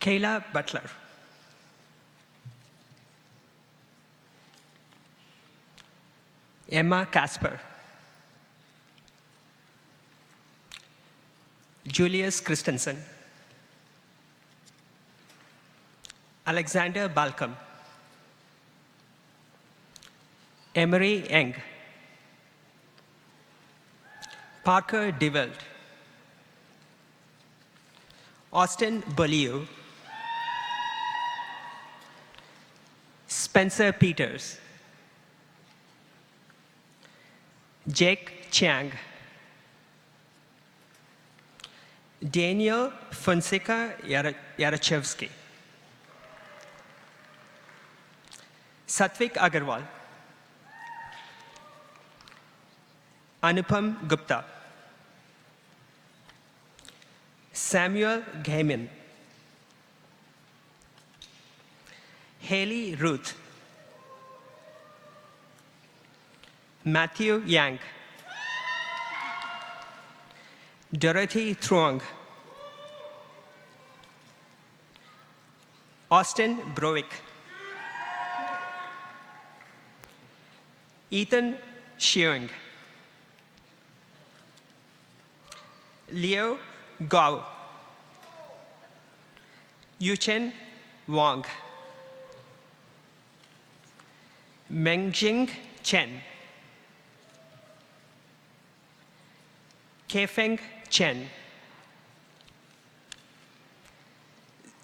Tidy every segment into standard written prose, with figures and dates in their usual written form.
Kayla Butler. Emma Casper. Julius Christensen. Alexander Balcom. Emery Eng. Parker DeVelt. Austin Beaulieu. Spencer Peters. Jake Chiang. Daniel Fonseca Yarachevsky. Satvik Agarwal. Anupam Gupta. Samuel Gaiman. Haley Ruth. Matthew Yang. Dorothy Truong. Austin Browick. Ethan Sheung. Leo Gao. Yuchen Wang. Mengjing Chen. Kefeng Chen.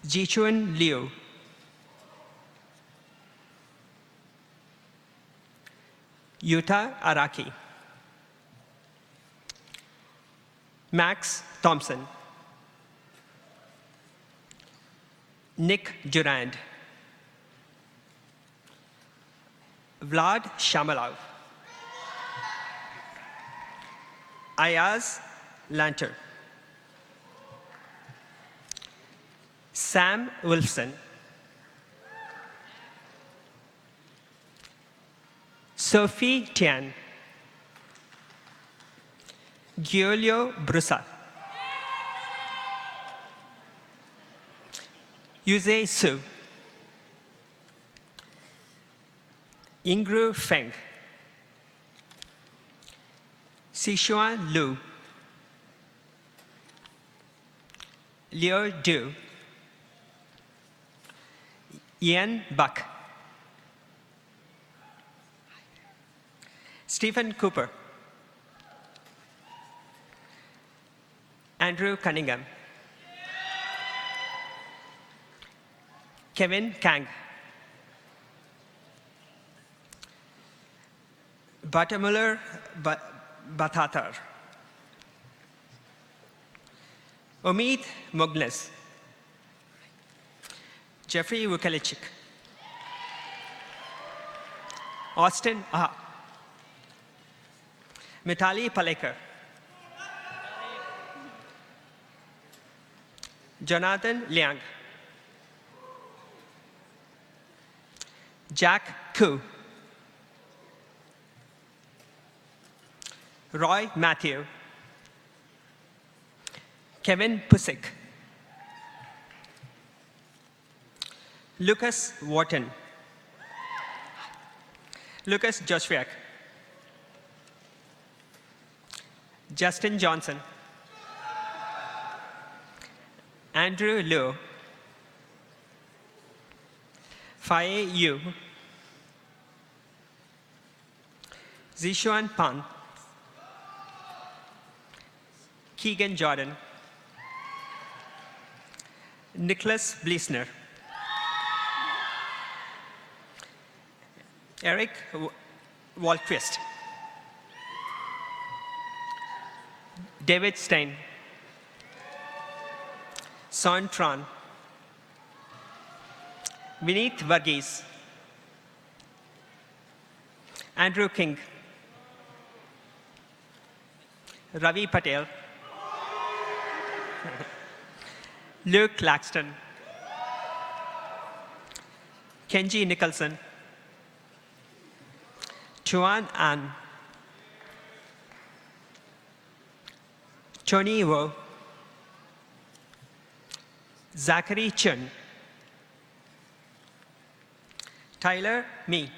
Jichuan Liu. Yuta Araki. Max Thompson. Nick Durand. Vlad Shamalov. Ayaz Lanter. Sam Wilson. Sophie Tian. Giulio Brusa. Yuze Su. Ingru Feng. Sichuan Lu. Liu Du. Ian Buck. Stephen Cooper. Andrew Cunningham. Kevin Kang. Batamuller Batatar. Omid Mognes. Jeffrey Vukalichik. Austin Ah. Mitali Palekar. Jonathan Liang. Jack Koo. Roy Matthew. Kevin Pusick. Lucas Wharton. Lucas Joswiak. Justin Johnson. Andrew Liu. Faye Yu. Zishuan Pan. Keegan Jordan. Nicholas Bleesner. Eric Walquist. David Stein. Son Tran. Vineet Varghese. Andrew King. Ravi Patel. Luke Claxton. Kenji Nicholson. Chuan An. Tony Wo. Zachary Chun, Tyler Me,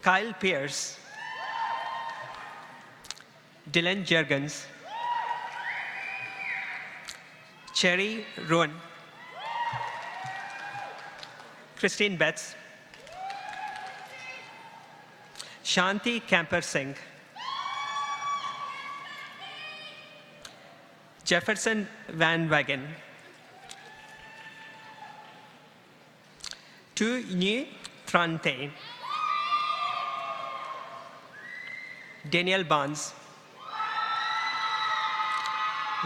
Kyle Pierce, Dylan Jergens, Cherry Rowan, Christine Betts, Shanti Camper Singh, Jefferson Van Wagen, Tu Nhi Trante, Daniel Barnes,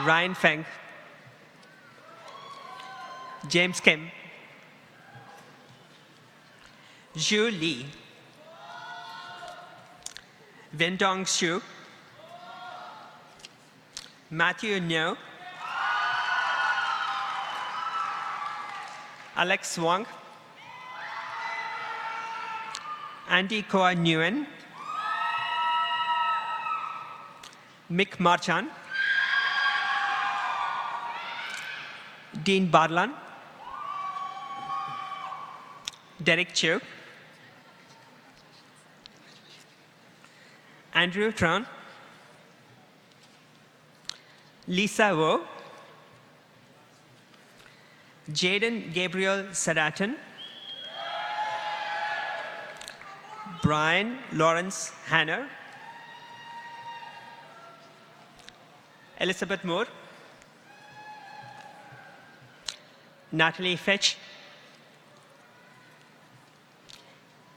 Ryan Feng, James Kim, Zhu Li, Wendong Xu, Matthew Nyo, Alex Wang, Andy Koa Nguyen, Mick Marchand, Dean Barlan, Derek Chu, Andrew Tron, Lisa Wu, Jaden Gabriel Sadaton, Brian Lawrence Hanner, Elizabeth Moore, Natalie Fetch,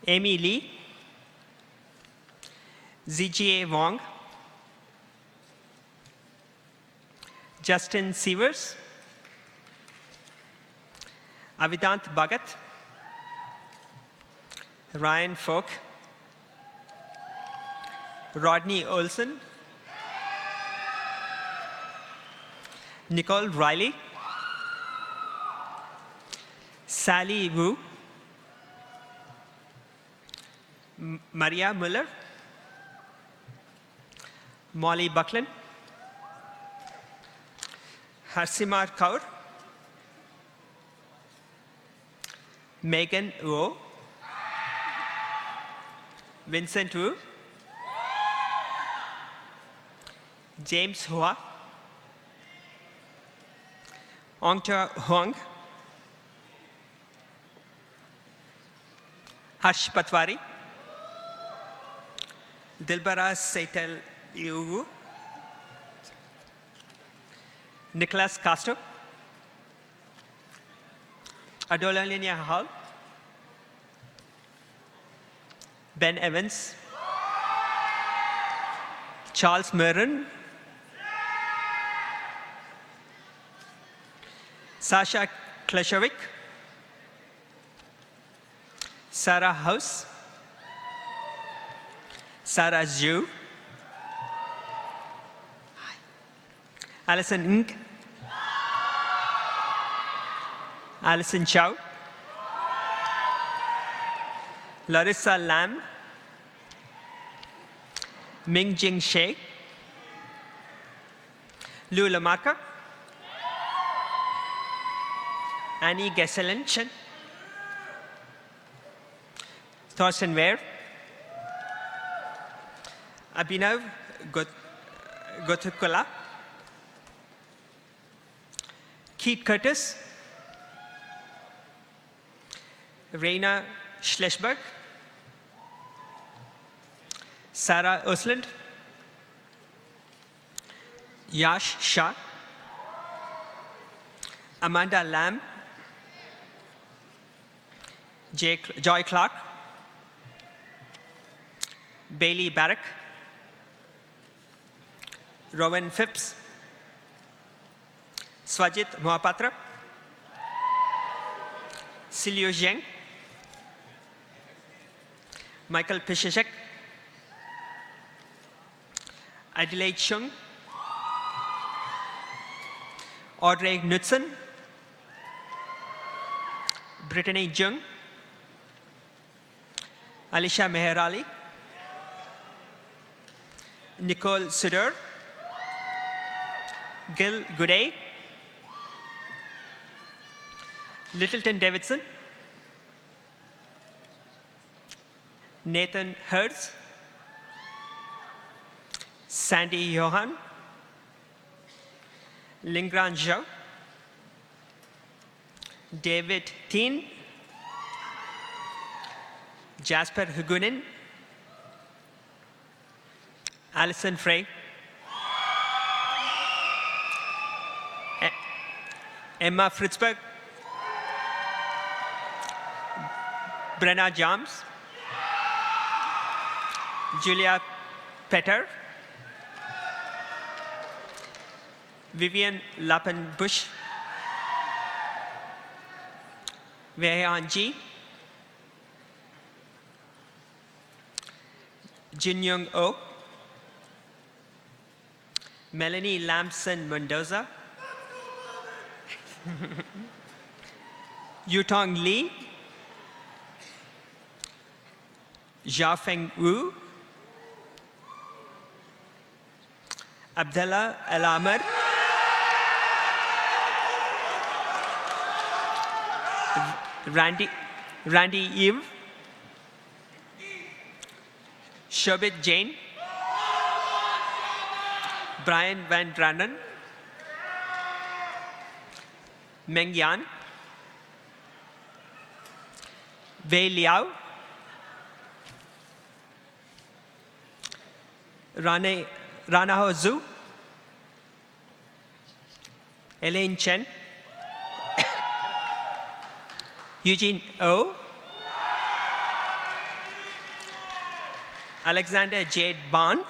Amy Lee, ZGA Wong, Justin Sievers, Avidant Bhagat, Ryan Folk, Rodney Olson, Nicole Riley, Sally Wu, Maria Muller, Molly Buckland, Harsimar Kaur, Megan Wu, Vincent Wu, James Hua, Ongcha Huang, Harsh Patwari, Dilbara Saitel Yugu, Nicholas Castro, Adolalinia Hall, Ben Evans, Charles Merrin, Sasha Kleshovic, Sarah House, Sarah Zhu, Alison Ng, Alison Chow, Larissa Lam, Ming Jing Shea, Lou Lamarca, Annie Gesselenchen, Thorsten Ware, Abhinav Gothukula, Keith Curtis, Raina Schlesberg, Sarah Osland, Yash Shah, Amanda Lamb, Joy Clark, Bailey Barrack, Rowan Phipps, Swajit Mohapatra, Silio Zheng, Michael Pishashek, Adelaide Chung, Audrey Knudsen, Brittany Jung, Alisha Meherali, Nicole Sudur, Gil Gooday, Littleton Davidson, Nathan Hertz, Sandy Johan, Lingran Zhou, David Teen, Jasper Hugunin, Alison Frey, Emma Fritzberg, Brenna Jams, Julia Petter, Vivian Lappen-Bush, Wei-Han Ji, Jin Young Oh, Melanie Lamson Mendoza, Yutong Lee, Xiaofeng Wu, Abdullah El Amr, Randy Eve, Shobit Jain, Brian Van Dranen, Meng Yan, Wei Liao, Ranaho Zhu, Elaine Chen, Eugene O, Alexander Jade Bond,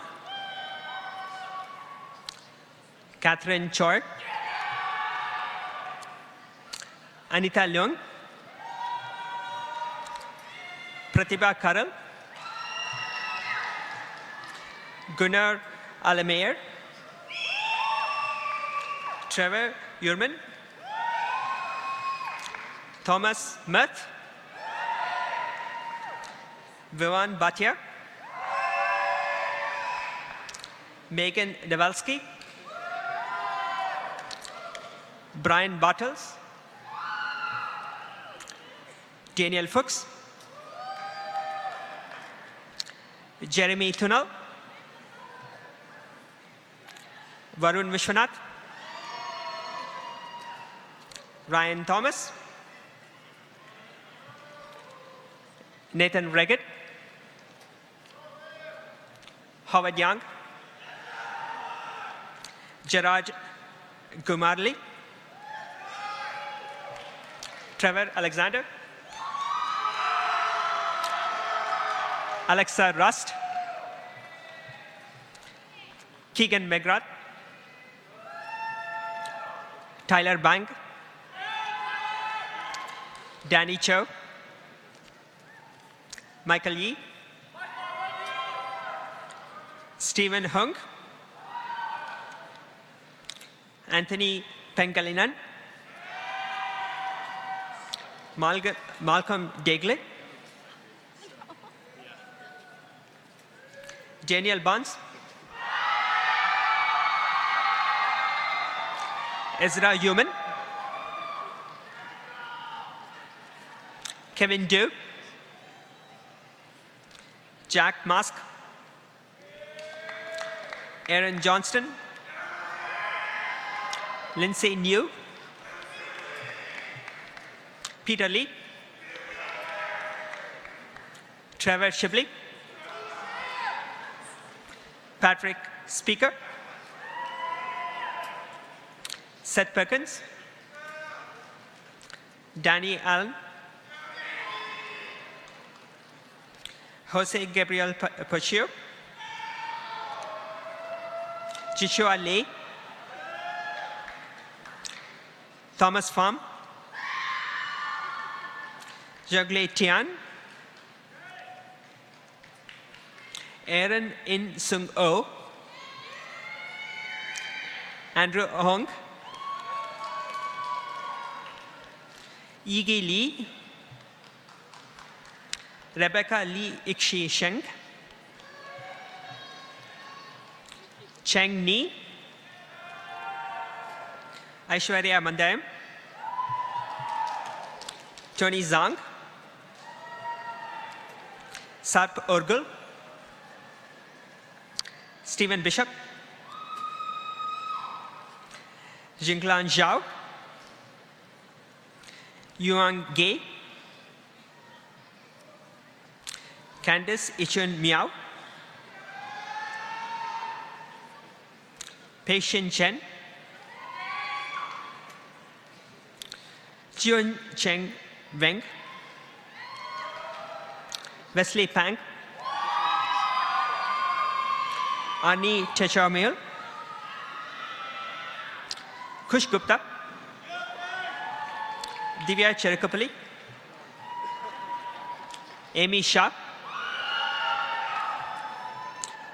Catherine Chort, Anita Leung, Pratibha Karal, Gunnar Alameyer, Trevor Urman, Thomas Muth, Vivan Bhatia, Megan Devalsky, Brian Bartels, Daniel Fuchs, Jeremy Tunal, Varun Vishwanath, Ryan Thomas, Nathan Reggett, Howard Young, Gerard Gumarli, Trevor Alexander, Alexa Rust, Keegan McGrath, Tyler Bang, Danny Cho, Michael Yee, Stephen Hung, Anthony Pengalinan, Malcolm Dagley, Daniel Barnes, Ezra Human, Kevin Dew, Jack Mask, Aaron Johnston, Lindsay New, Peter Lee, Trevor Shibley, Patrick Speaker, Seth Perkins, Danny Allen, Jose Gabriel Pachio, Joshua Lee, Thomas Pham, Jagle Tian, Aaron In Sung O, Andrew Hong, Yigi Lee, Rebecca Lee Ikshi Sheng, Cheng Ni, Aishwarya Mandayam, Tony Zhang, Sarp Urgul, Stephen Bishop, Jinglan Zhao, Yuan Gay, Candice Ichun Miao, Pei Shin Chen, Jiun Cheng Wang, Wesley Pang, Ani Chechamil, Kush Gupta, Divya Cherukapalli, Amy Shah,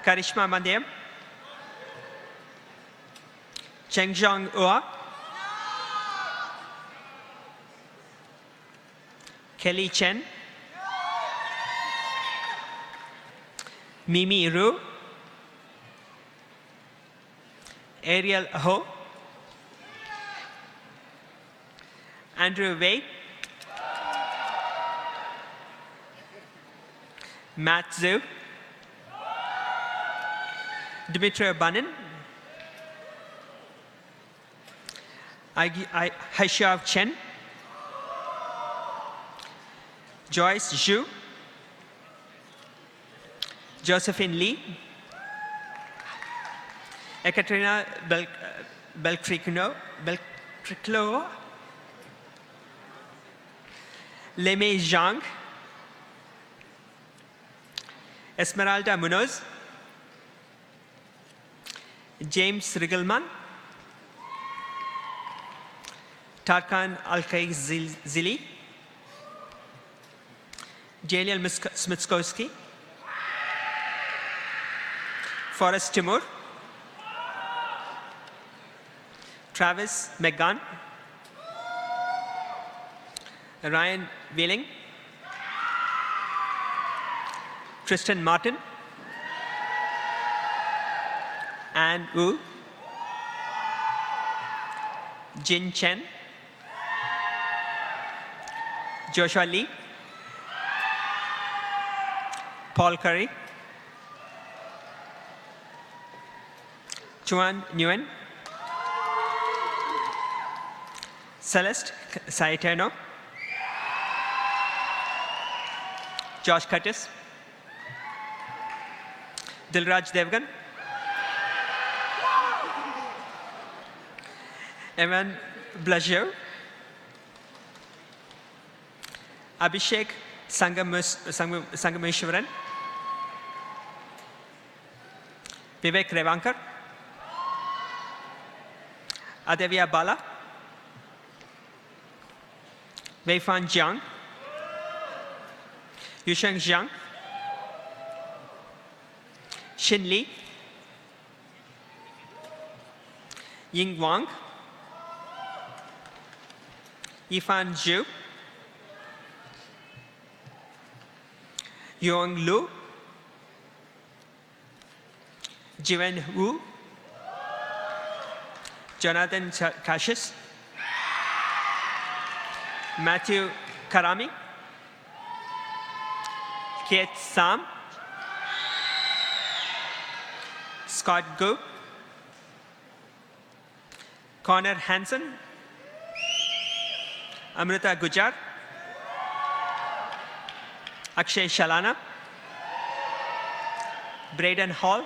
Karishma Mandayam, Chengzhong Ua, Kelly Chen, Mimi Ru, Ariel Ho, Andrew Wei, Matt Zhu, Dmitry Banin, Haishav Chen, Joyce Zhu, Josephine Lee, Ekaterina Beltriclo, Leme Zhang, Esmeralda Munoz, James Riggleman, Tarkan Alkay-Zili, Janiel Smitskowski, Forrest Timur, Travis McGann, Ryan Wheeling, Tristan Martin, Anne Wu, Jin Chen, Joshua Lee, Paul Curry, Chuan Nguyen, Celeste Saetano, Josh Curtis, Dilraj Devgan, Evan Blajo, Abhishek Sangameshwaran, Vivek Revankar, Adevia Bala, Weifan Jiang, Yusheng Jiang, Xin Li, Ying Wang, Yifan Zhu, Yong Lu, Jiwen Wu, Jonathan Cassius, Matthew Karami, Kate Sam, Scott Gu, Connor Hansen, Amrita Gujar, Akshay Shalana, Braden Hall,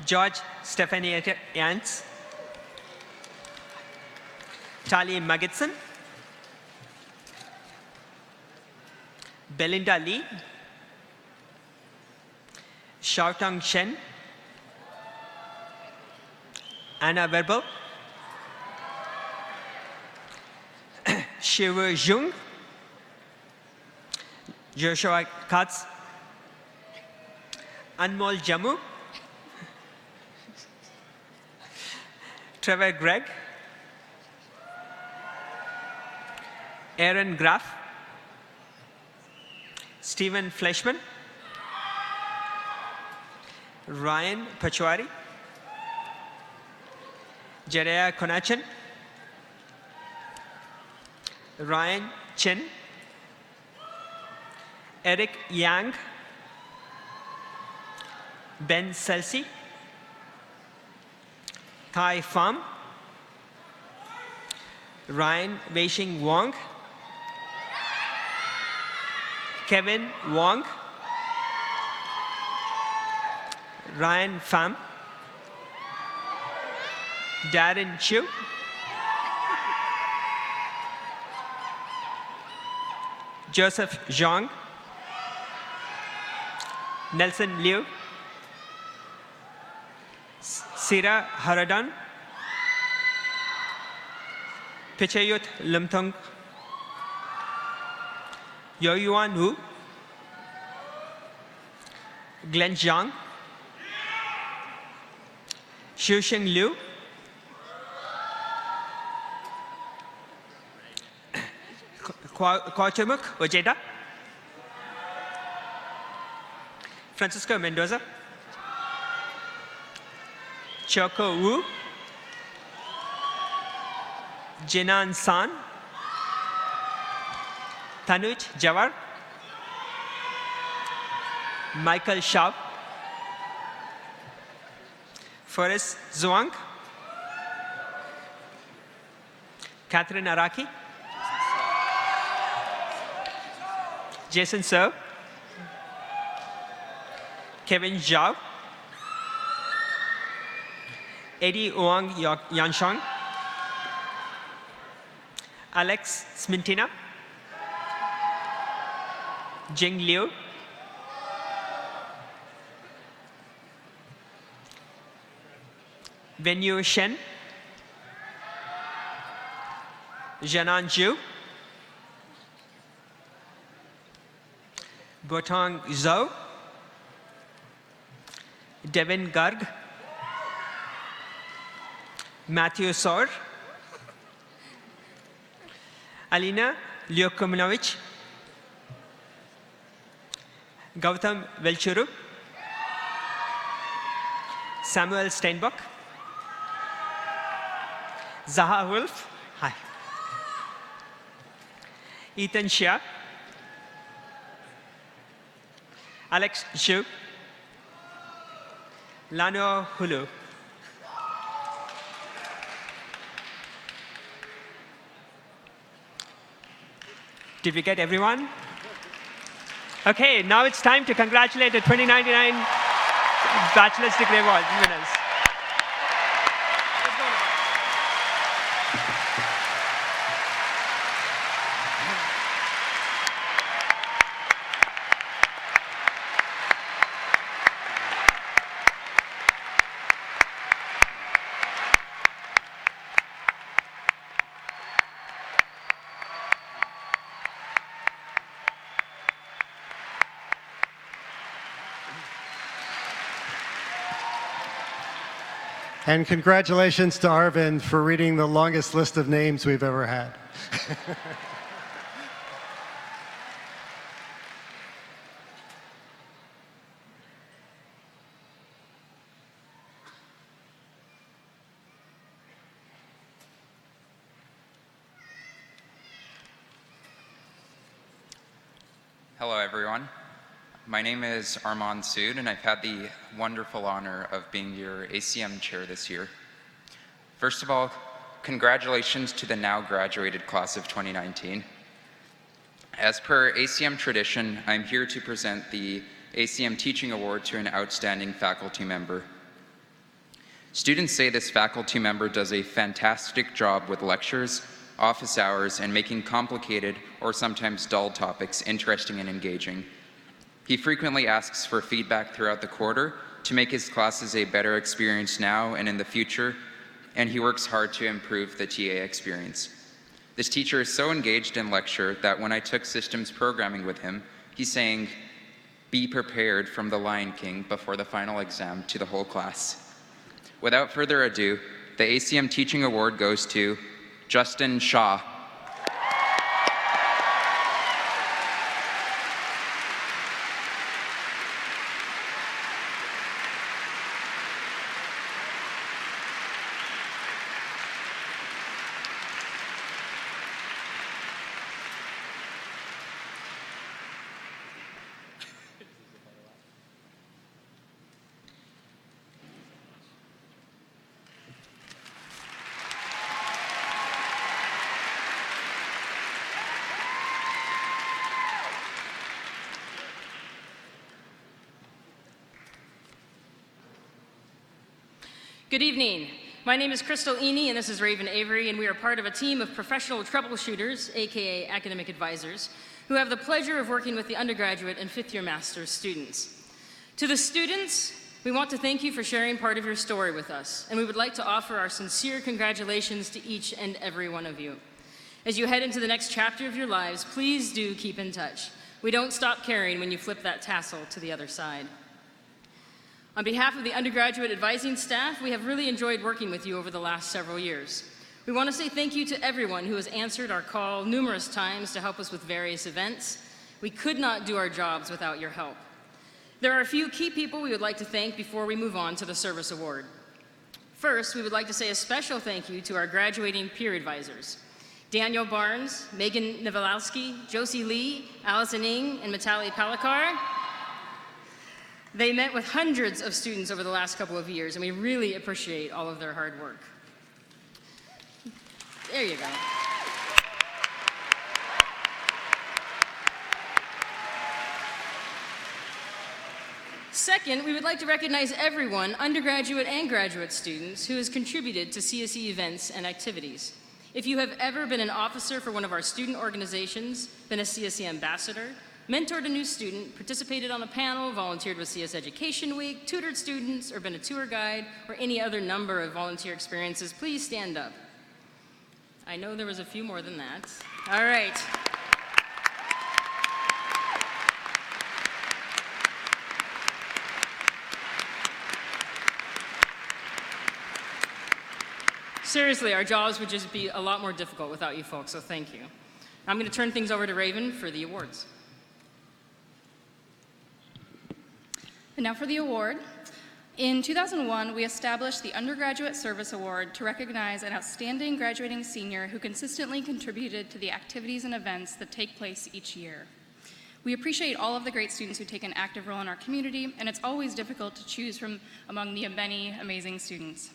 George Stephanie Yance, Tali Magidson, Belinda Lee, Xiaotong Shen, Anna Verbal, Shivu Jung, Joshua Katz, Anmol Jammu, Trevor Gregg, Aaron Graff, Stephen Fleshman, Ryan Pachwari, Jerea Konachan, Ryan Chen, Eric Yang, Ben Selsi, Thai Pham, Ryan Weishing Wang, Kevin Wang, Ryan Pham, Darren Chu, Joseph Zhang, Nelson Liu, Sira Haradan, Pichayut Limthong, Yoyuan Wu, Glenn Zhang, Xuexing Liu, Kwachimuk Ojeda, Francisco Mendoza, Choco Wu, Jinan San, Tanuj Jawar, Michael Shao, Forrest Zhuang, Catherine Araki, Jason So, Kevin Zhao, Eddie Wang Yanshang, Alex Smintina, Jing Liu, Venyu Shen, Janan Zhu, Botong Zhou, Devin Garg, Matthew Saur, Alina Lyokuminovich, Gautam Velchuru, Samuel Steinbach, Zaha Wolf, hi, Ethan Shia, Alex Xu, Lano Hulu. Did we get everyone? Okay, now it's time to congratulate the 2099 Bachelor's Degree Award winners. And congratulations to Arvind for reading the longest list of names we've ever had. Hello, everyone. My name is Armand Sood, and I've had the wonderful honor of being your ACM chair this year. First of all, congratulations to the now graduated class of 2019. As per ACM tradition, I'm here to present the ACM Teaching Award to an outstanding faculty member. Students say this faculty member does a fantastic job with lectures, office hours, and making complicated or sometimes dull topics interesting and engaging. He frequently asks for feedback throughout the quarter to make his classes a better experience now and in the future, and he works hard to improve the TA experience. This teacher is so engaged in lecture that when I took systems programming with him, he's saying, "Be prepared from the Lion King before the final exam" to the whole class. Without further ado, the ACM Teaching Award goes to Justin Shaw. Good evening. My name is Crystal Eney, and this is Raven Avery, and we are part of a team of professional troubleshooters, aka academic advisors, who have the pleasure of working with the undergraduate and fifth-year master's students. To the students, we want to thank you for sharing part of your story with us, and we would like to offer our sincere congratulations to each and every one of you. As you head into the next chapter of your lives, please do keep in touch. We don't stop caring when you flip that tassel to the other side. On behalf of the undergraduate advising staff, we have really enjoyed working with you over the last several years. We want to say thank you to everyone who has answered our call numerous times to help us with various events. We could not do our jobs without your help. There are a few key people we would like to thank before we move on to the service award. First, we would like to say a special thank you to our graduating peer advisors, Daniel Barnes, Megan Nivelowski, Josie Lee, Allison Ng, and Mitali Palakar. They met with hundreds of students over the last couple of years, and we really appreciate all of their hard work. There you go. Second, we would like to recognize everyone, undergraduate and graduate students, who has contributed to CSE events and activities. If you have ever been an officer for one of our student organizations, been a CSE ambassador, mentored a new student, participated on a panel, volunteered with CS Education Week, tutored students, or been a tour guide, or any other number of volunteer experiences, please stand up. I know there was a few more than that. All right. Seriously, our jobs would just be a lot more difficult without you folks, so thank you. I'm going to turn things over to Raven for the awards. And now for the award. In 2001, we established the Undergraduate Service Award to recognize an outstanding graduating senior who consistently contributed to the activities and events that take place each year. We appreciate all of the great students who take an active role in our community, and it's always difficult to choose from among the many amazing students.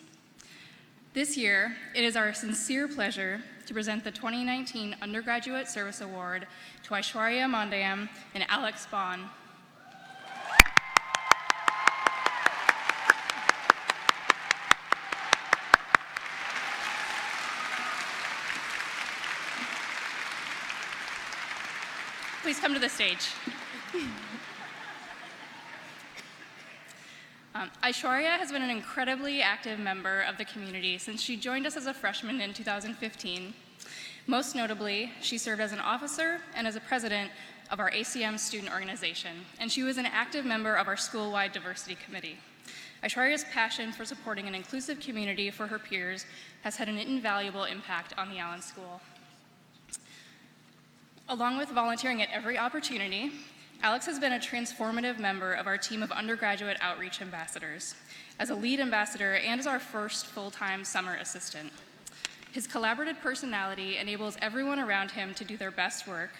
This year, it is our sincere pleasure to present the 2019 Undergraduate Service Award to Aishwarya Mandayam and Alex Bourne. Please come to the stage. Aishwarya has been an incredibly active member of the community since she joined us as a freshman in 2015. Most notably, she served as an officer and as a president of our ACM student organization, and she was an active member of our school-wide diversity committee. Aishwarya's passion for supporting an inclusive community for her peers has had an invaluable impact on the Allen School. Along with volunteering at every opportunity, Alex has been a transformative member of our team of undergraduate outreach ambassadors, as a lead ambassador and as our first full-time summer assistant. His collaborative personality enables everyone around him to do their best work,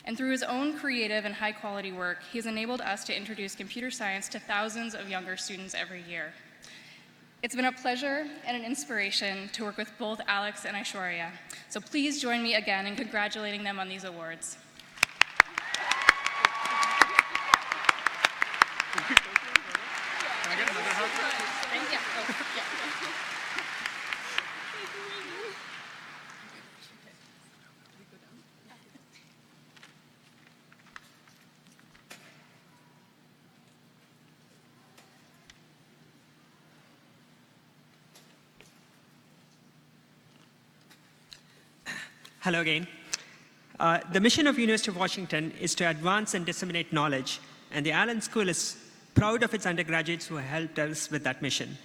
and through his own creative and high-quality work, he has enabled us to introduce computer science to thousands of younger students every year. It's been a pleasure and an inspiration to work with both Alex and Aishwarya. So please join me again in congratulating them on these awards. Can I get another hug? Yeah. Oh, yeah. Hello again. The mission of University of Washington is to advance and disseminate knowledge, and the Allen School is proud of its undergraduates who helped us with that mission.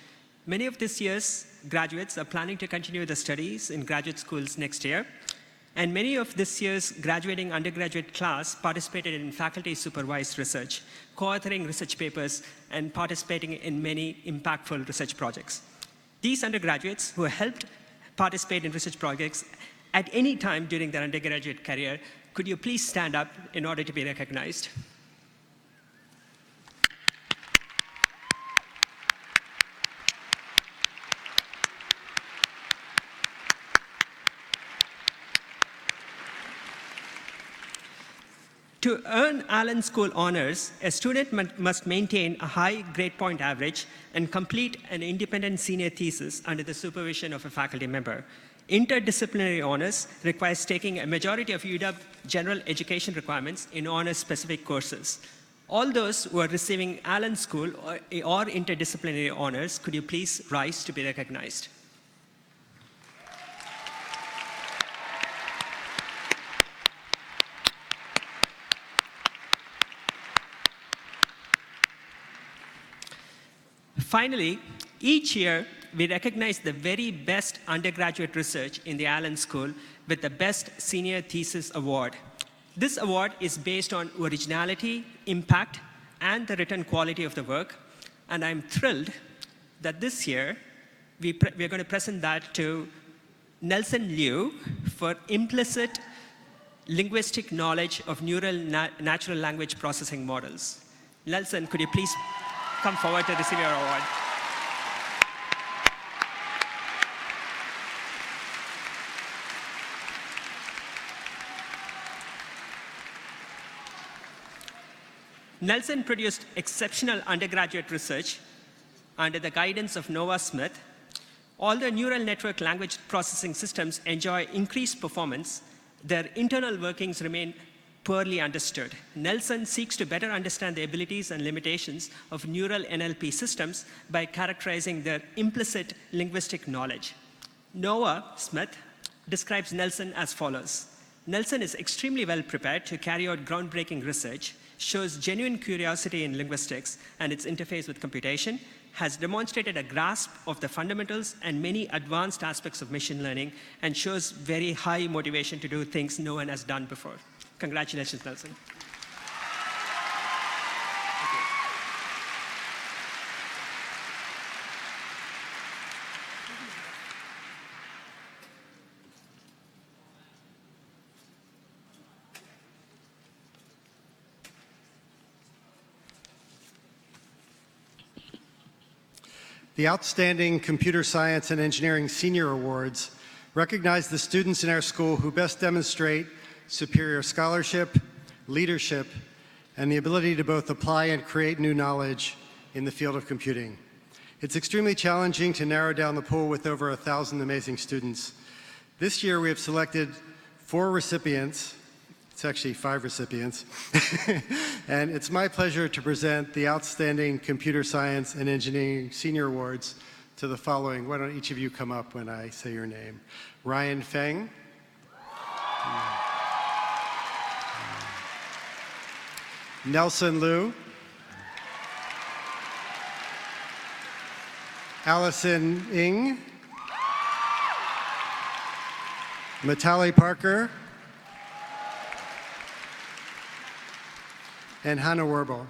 Many of this year's graduates are planning to continue their studies in graduate schools next year, and many of this year's graduating undergraduate class participated in faculty-supervised research, co-authoring research papers, and participating in many impactful research projects. These undergraduates who helped participate in research projects at any time during their undergraduate career, could you please stand up in order to be recognized? To earn Allen School honors, a student must maintain a high grade point average and complete an independent senior thesis under the supervision of a faculty member. Interdisciplinary honors requires taking a majority of UW general education requirements in honors-specific courses. All those who are receiving Allen School or interdisciplinary honors, could you please rise to be recognized? Finally, each year, we recognize the very best undergraduate research in the Allen School with the Best Senior Thesis Award. This award is based on originality, impact, and the written quality of the work. And I'm thrilled that this year, we're going to present that to Nelson Liu for implicit linguistic knowledge of natural language processing models. Nelson, could you please come forward to receive your award? Nelson produced exceptional undergraduate research under the guidance of Noah Smith. Although neural network language processing systems enjoy increased performance, their internal workings remain poorly understood. Nelson seeks to better understand the abilities and limitations of neural NLP systems by characterizing their implicit linguistic knowledge. Noah Smith describes Nelson as follows. Nelson is extremely well prepared to carry out groundbreaking research, shows genuine curiosity in linguistics and its interface with computation, has demonstrated a grasp of the fundamentals and many advanced aspects of machine learning, and shows very high motivation to do things no one has done before. Congratulations, Nelson. The Outstanding Computer Science and Engineering Senior Awards recognize the students in our school who best demonstrate superior scholarship, leadership, and the ability to both apply and create new knowledge in the field of computing. It's extremely challenging to narrow down the pool with over 1,000 amazing students. This year we have selected 4 recipients. It's actually 5 recipients. And it's my pleasure to present the Outstanding Computer Science and Engineering Senior Awards to the following. Why don't each of you come up when I say your name? Ryan Feng. Nelson Liu. Allison Ng. Matali Parker. And Hannah Werbel.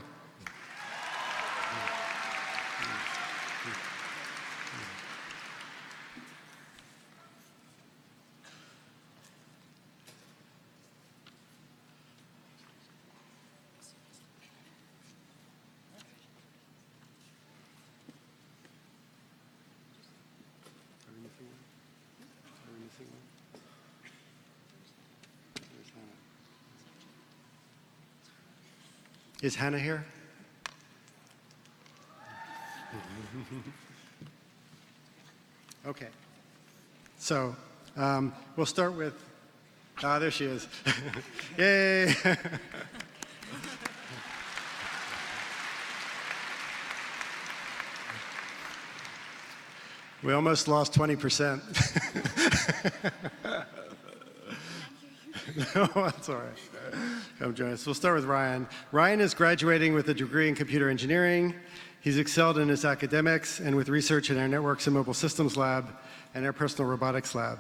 Is Hannah here? Okay. So we'll start with, there she is. Yay! We almost lost 20%. No, that's all right. Come join us. We'll start with Ryan. Ryan is graduating with a degree in computer engineering. He's excelled in his academics and with research in our Networks and Mobile Systems Lab and our Personal Robotics Lab.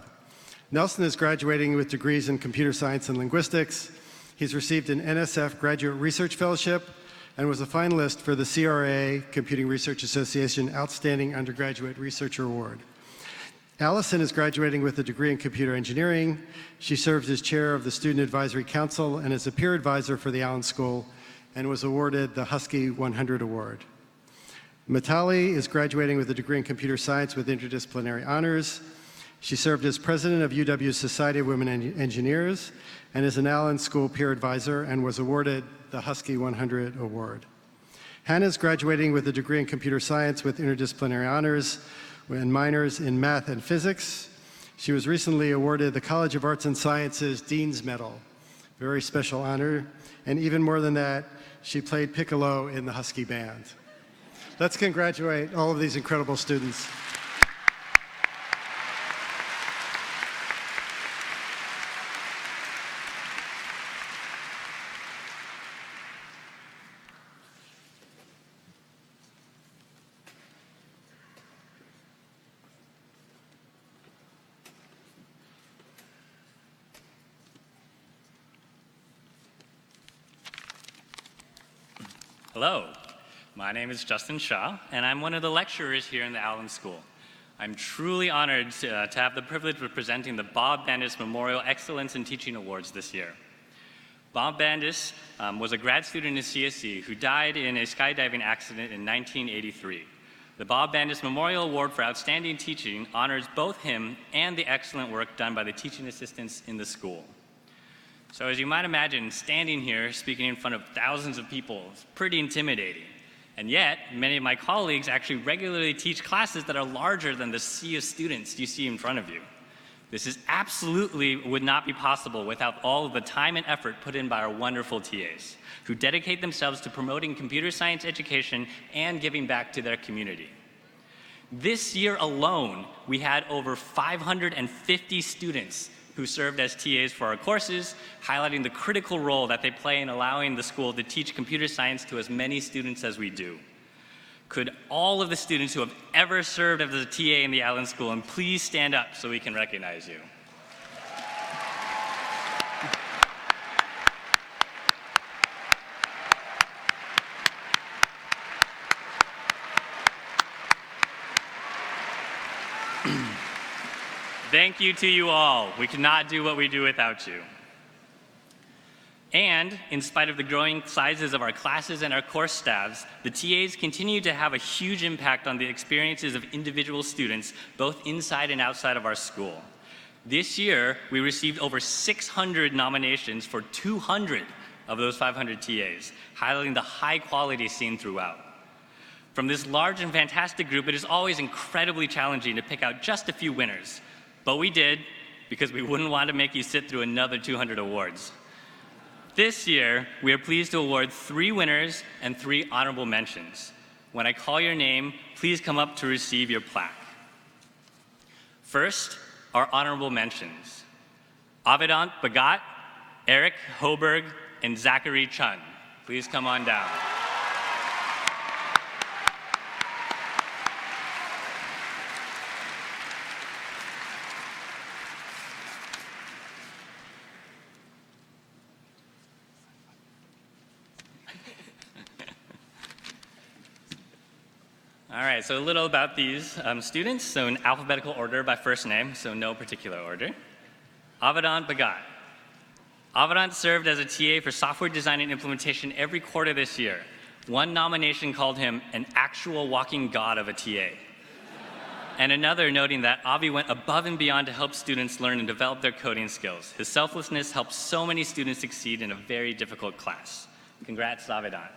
Nelson is graduating with degrees in computer science and linguistics. He's received an NSF Graduate Research Fellowship and was a finalist for the CRA Computing Research Association Outstanding Undergraduate Researcher Award. Allison is graduating with a degree in computer engineering. She serves as chair of the Student Advisory Council and is a peer advisor for the Allen School and was awarded the Husky 100 Award. Matali is graduating with a degree in computer science with interdisciplinary honors. She served as president of UW's Society of Women Engineers and is an Allen School peer advisor and was awarded the Husky 100 Award. Hannah is graduating with a degree in computer science with interdisciplinary honors and minors in math and physics. She was recently awarded the College of Arts and Sciences Dean's Medal, very special honor, and even more than that, she played piccolo in the Husky Band. Let's congratulate all of these incredible students. Hello, my name is Justin Shaw, and I'm one of the lecturers here in the Allen School. I'm truly honored to have the privilege of presenting the Bob Bandhas Memorial Excellence in Teaching Awards this year. Bob Bandhas was a grad student in CSE who died in a skydiving accident in 1983. The Bob Bandhas Memorial Award for Outstanding Teaching honors both him and the excellent work done by the teaching assistants in the school. So as you might imagine, standing here speaking in front of thousands of people is pretty intimidating. And yet, many of my colleagues actually regularly teach classes that are larger than the sea of students you see in front of you. This is absolutely would not be possible without all of the time and effort put in by our wonderful TAs, who dedicate themselves to promoting computer science education and giving back to their community. This year alone, we had over 550 students who served as TAs for our courses, highlighting the critical role that they play in allowing the school to teach computer science to as many students as we do. Could all of the students who have ever served as a TA in the Allen School, and please stand up so we can recognize you. Thank you to you all. We could not do what we do without you. And in spite of the growing sizes of our classes and our course staffs, the TAs continue to have a huge impact on the experiences of individual students, both inside and outside of our school. This year, we received over 600 nominations for 200 of those 500 TAs, highlighting the high quality seen throughout. From this large and fantastic group, it is always incredibly challenging to pick out just a few winners. But we did, because we wouldn't want to make you sit through another 200 awards. This year, we are pleased to award 3 winners and 3 honorable mentions. When I call your name, please come up to receive your plaque. First, our honorable mentions. Avedant Bhagat, Eric Hoberg, and Zachary Chun. Please come on down. All right, so a little about these students. So in alphabetical order by first name, so no particular order. Avedant Bhagat. Avedant served as a TA for software design and implementation every quarter this year. One nomination called him an actual walking god of a TA. And another noting that Avi went above and beyond to help students learn and develop their coding skills. His selflessness helped so many students succeed in a very difficult class. Congrats, Avedant.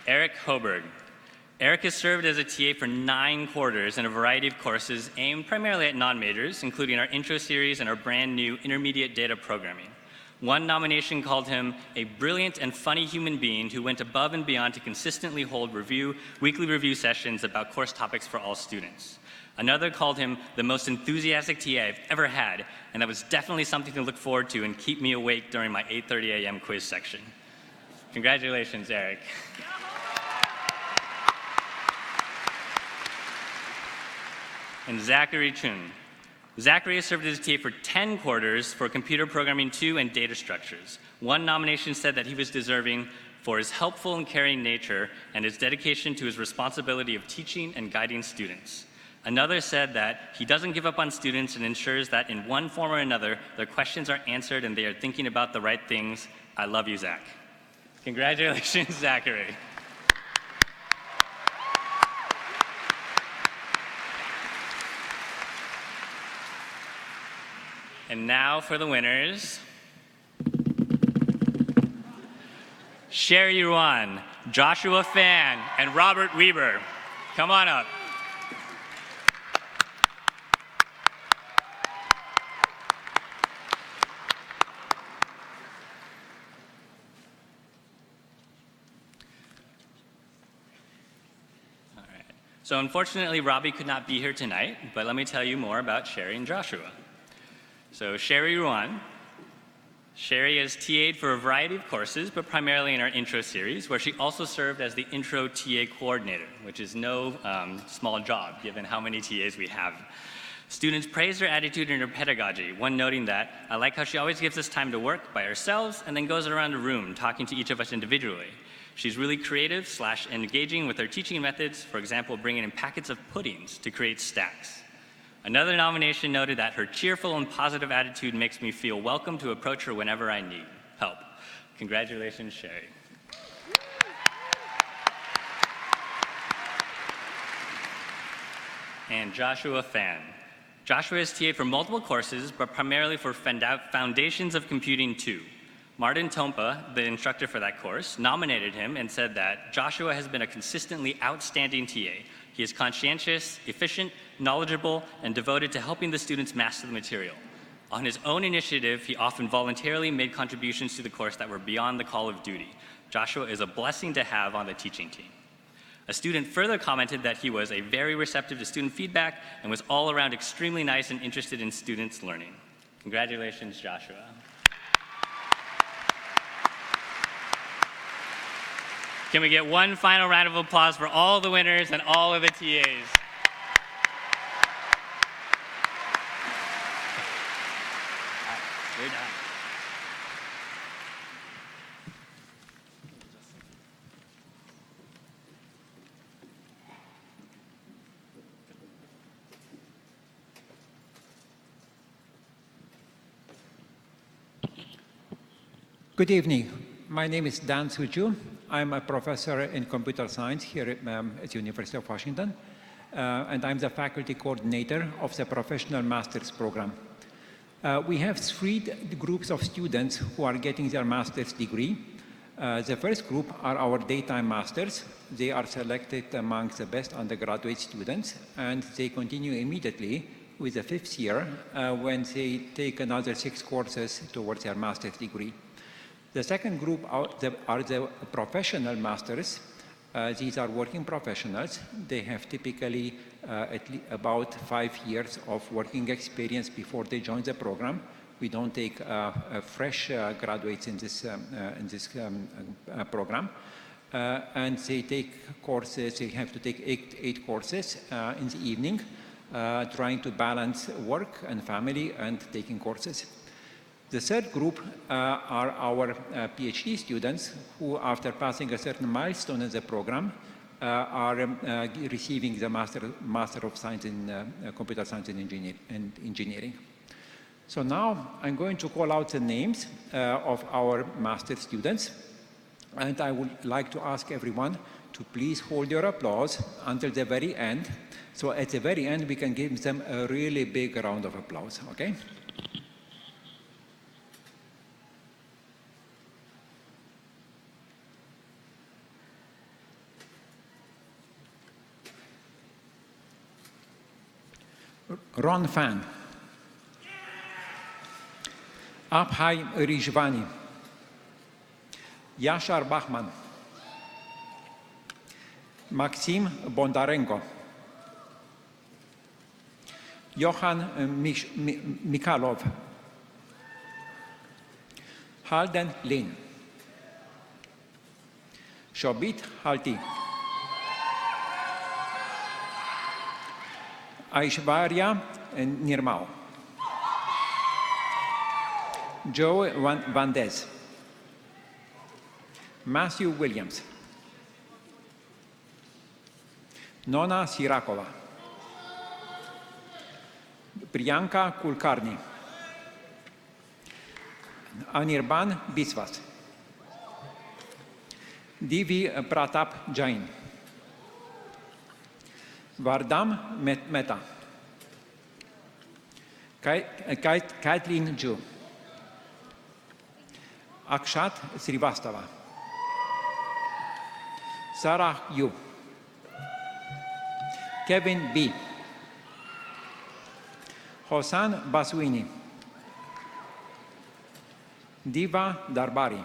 Eric Hoberg. Eric has served as a TA for 9 quarters in a variety of courses aimed primarily at non-majors, including our intro series and our brand new intermediate data programming. One nomination called him a brilliant and funny human being who went above and beyond to consistently hold weekly review sessions about course topics for all students. Another called him the most enthusiastic TA I've ever had, and that was definitely something to look forward to and keep me awake during my 8:30 a.m. quiz section. Congratulations, Eric. And Zachary Chun. Zachary has served as a TA for 10 quarters for Computer Programming 2 and Data Structures. One nomination said that he was deserving for his helpful and caring nature and his dedication to his responsibility of teaching and guiding students. Another said that he doesn't give up on students and ensures that in one form or another, their questions are answered and they are thinking about the right things. I love you, Zach. Congratulations, Zachary. And now for the winners. Sherry Ruan, Joshua Fan, and Robert Weber. Come on up. All right. So unfortunately, Robbie could not be here tonight, but let me tell you more about Sherry and Joshua. So Sherry Ruan. Sherry has TA'd for a variety of courses, but primarily in our intro series, where she also served as the intro TA coordinator, which is no small job, given how many TAs we have. Students praised her attitude and her pedagogy, one noting that, "I like how she always gives us time to work by ourselves and then goes around the room talking to each of us individually. She's really creative / engaging with her teaching methods, for example, bringing in packets of puddings to create stacks." Another nomination noted that her cheerful and positive attitude makes me feel welcome to approach her whenever I need help. Congratulations, Sherry. And Joshua Fan. Joshua has TA'd for multiple courses, but primarily for Foundations of Computing 2. Martin Tompa, the instructor for that course, nominated him and said that Joshua has been a consistently outstanding TA. He is conscientious, efficient, knowledgeable, and devoted to helping the students master the material. On his own initiative, he often voluntarily made contributions to the course that were beyond the call of duty. Joshua is a blessing to have on the teaching team. A student further commented that he was very receptive to student feedback and was all around extremely nice and interested in students' learning. Congratulations, Joshua. Can we get one final round of applause for all the winners and all of the TAs? We're done. Good evening. My name is Dan Suju. I'm a professor in computer science here at the University of Washington, and I'm the faculty coordinator of the Professional Master's Program. We have 3 groups of students who are getting their master's degree. The first group are our daytime masters. They are selected among the best undergraduate students, and they continue immediately with the 5th year when they take another 6 courses towards their master's degree. The second group are the professional masters. These are working professionals. They have typically about 5 years of working experience before they join the program. We don't take fresh graduates in this program. And they take courses, they have to take 8 courses in the evening, trying to balance work and family and taking courses. The third group are our PhD students who, after passing a certain milestone in the program, are receiving the Master of Science in Computer Science and Engineering. So now I'm going to call out the names of our master students, and I would like to ask everyone to please hold your applause until the very end. So at the very end, we can give them a really big round of applause, okay? Ron Fan, Abhay Rijvani, Yashar Bachman, Maxim Bondarenko, Johan Mikhalov, Halden Lin, Shobit Halti, Aishwarya Nirmao, Joe Vandez, Matthew Williams, Nona Sirakova, Priyanka Kulkarni, Anirban Biswas, Divi Pratap Jain, Vardam Mehta, Kathleen Ju, Akshat Srivastava, Sarah Yu, Kevin B, Hosan Baswini, Diva Darbari,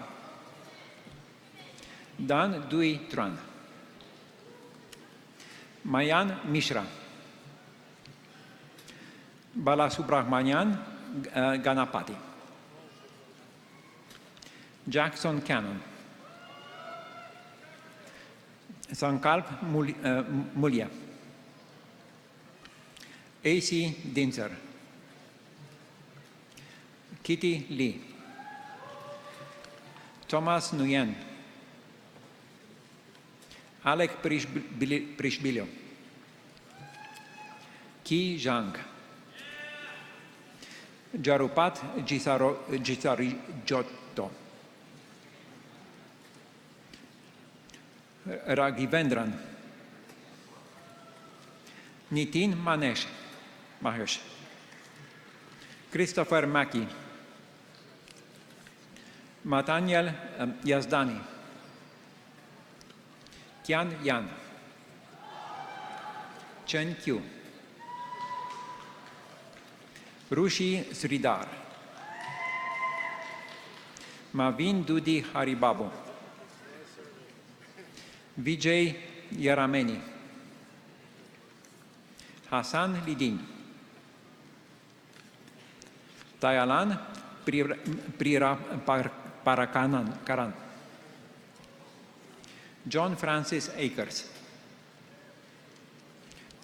Dan Dui Tran, Mayan Mishra, Balasubramanian Ganapati, Jackson Cannon, Sankalp Mulia, A.C. Dinzer, Kitty Lee, Thomas Nguyen, Alec Prishbilio, Ki Zhang, Jarupat Jisarijotto, Raghivendran, Nitin Mahesh, Christopher Mackey, Nathaniel Yazdani, Kian Yan, Chen Q, Rushi Sridhar, Mavin Dudi Haribabu, Vijay Yarameni, Hassan Lidin, Tayalan Prira Parakaran, John Francis Akers,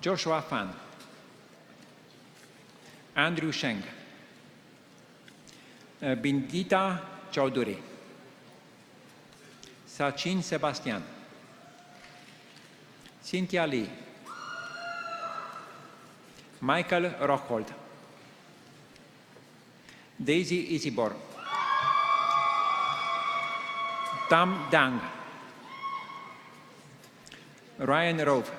Joshua Fan, Andrew Sheng, Bindita Chaudhuri, Sachin Sebastian, Cynthia Lee, Michael Rockhold, Daisy Isibor, Tam Dang, Ryan Rove,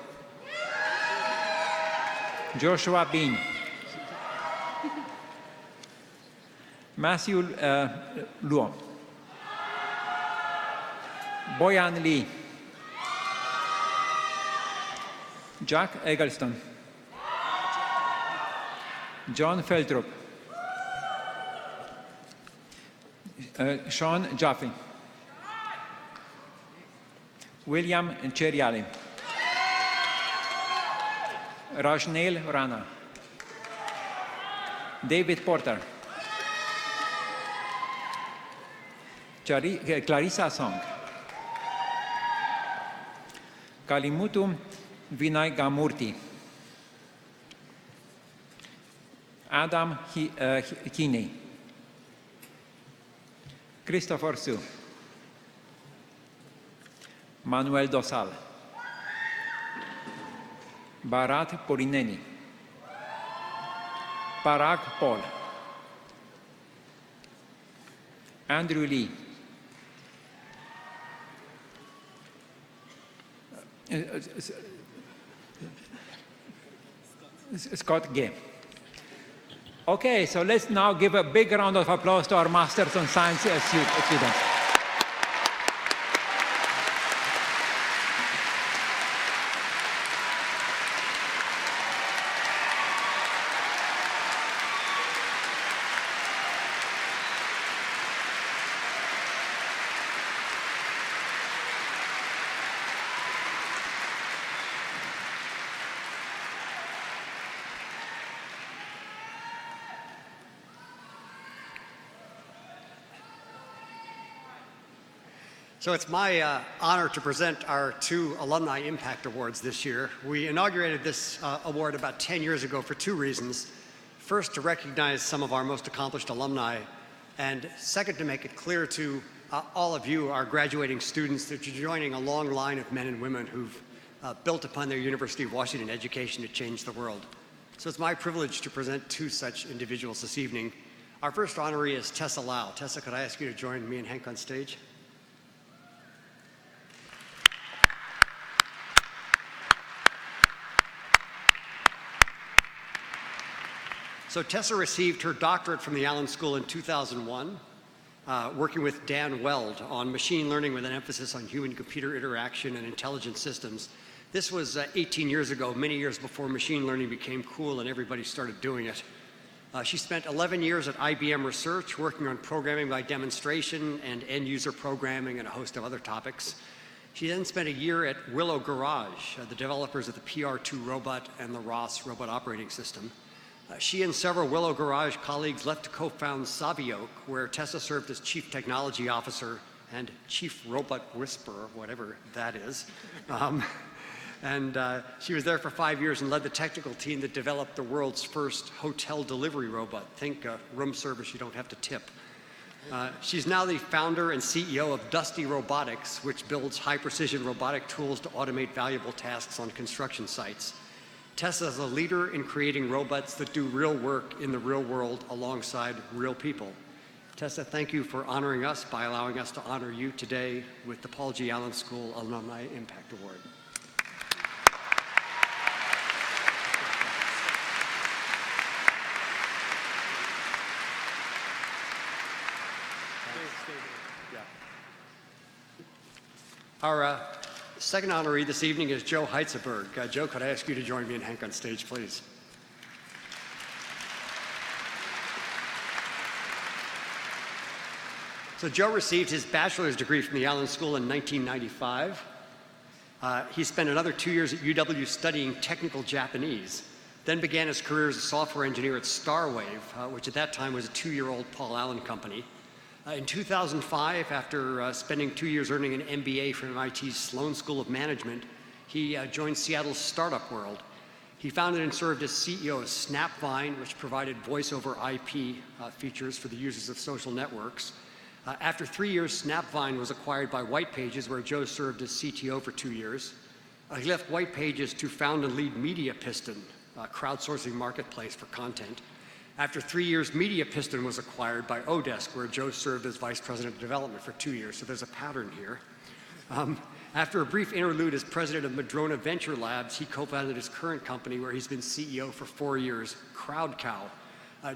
Joshua Bean, Matthew Luo, Boyan Lee, Jack Eggleston, John Feldrup, Sean Jaffe, William Cheriali, Rajneel Rana, David Porter, Clarissa Song, Kalimutu Vinay Gamurti, Adam Keeney, Christopher Su, Manuel Dosal, Bharat Porineni, Parag Paul, Andrew Lee, Scott Gay. Okay, so let's now give a big round of applause to our Masters on Science students. So it's my honor to present our 2 Alumni Impact Awards this year. We inaugurated this award about 10 years ago for 2 reasons. First, to recognize some of our most accomplished alumni, and second, to make it clear to all of you, our graduating students, that you're joining a long line of men and women who've built upon their University of Washington education to change the world. So it's my privilege to present 2 such individuals this evening. Our first honoree is Tessa Lau. Tessa, could I ask you to join me and Hank on stage? So Tessa received her doctorate from the Allen School in 2001, working with Dan Weld on machine learning with an emphasis on human-computer interaction and intelligent systems. This was 18 years ago, many years before machine learning became cool and everybody started doing it. She spent 11 years at IBM Research working on programming by demonstration and end-user programming and a host of other topics. She then spent a year at Willow Garage, the developers of the PR2 robot and the ROS robot operating system. She and several Willow Garage colleagues left to co-found Savioke, where Tessa served as Chief Technology Officer and Chief Robot Whisperer, whatever that is. She was there for 5 years and led the technical team that developed the world's first hotel delivery robot. Think room service you don't have to tip. She's now the founder and CEO of Dusty Robotics, which builds high-precision robotic tools to automate valuable tasks on construction sites. Tessa is a leader in creating robots that do real work in the real world alongside real people. Tessa, thank you for honoring us by allowing us to honor you today with the Paul G. Allen School Alumni Impact Award. Our second honoree this evening is Joe Heitzeberg. Joe, could I ask you to join me and Hank on stage, please? So Joe received his bachelor's degree from the Allen School in 1995. He spent another 2 years at UW studying technical Japanese, then began his career as a software engineer at Starwave, which at that time was a 2-year-old Paul Allen company. In 2005, after spending 2 years earning an MBA from MIT's Sloan School of Management, he joined Seattle's startup world. He founded and served as CEO of Snapvine, which provided voice-over IP features for the users of social networks. After 3 years, Snapvine was acquired by White Pages, where Joe served as CTO for 2 years. He left White Pages to found and lead Media Piston, a crowdsourcing marketplace for content. After 3 years, Media Piston was acquired by Odesk, where Joe served as Vice President of Development for 2 years, so there's a pattern here. After a brief interlude as president of Madrona Venture Labs, he co-founded his current company, where he's been CEO for 4 years, CrowdCow.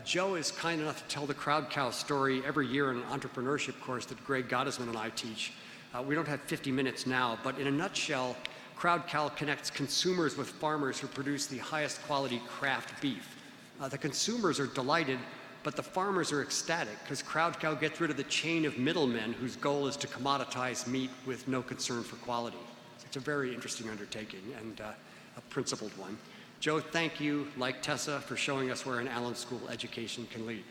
Joe is kind enough to tell the CrowdCow story every year in an entrepreneurship course that Greg Gottesman and I teach. We don't have 50 minutes now, but in a nutshell, CrowdCow connects consumers with farmers who produce the highest quality craft beef. The consumers are delighted, but the farmers are ecstatic because CrowdCow gets rid of the chain of middlemen whose goal is to commoditize meat with no concern for quality. So it's a very interesting undertaking and a principled one. Joe, thank you, like Tessa, for showing us where an Allen School education can lead.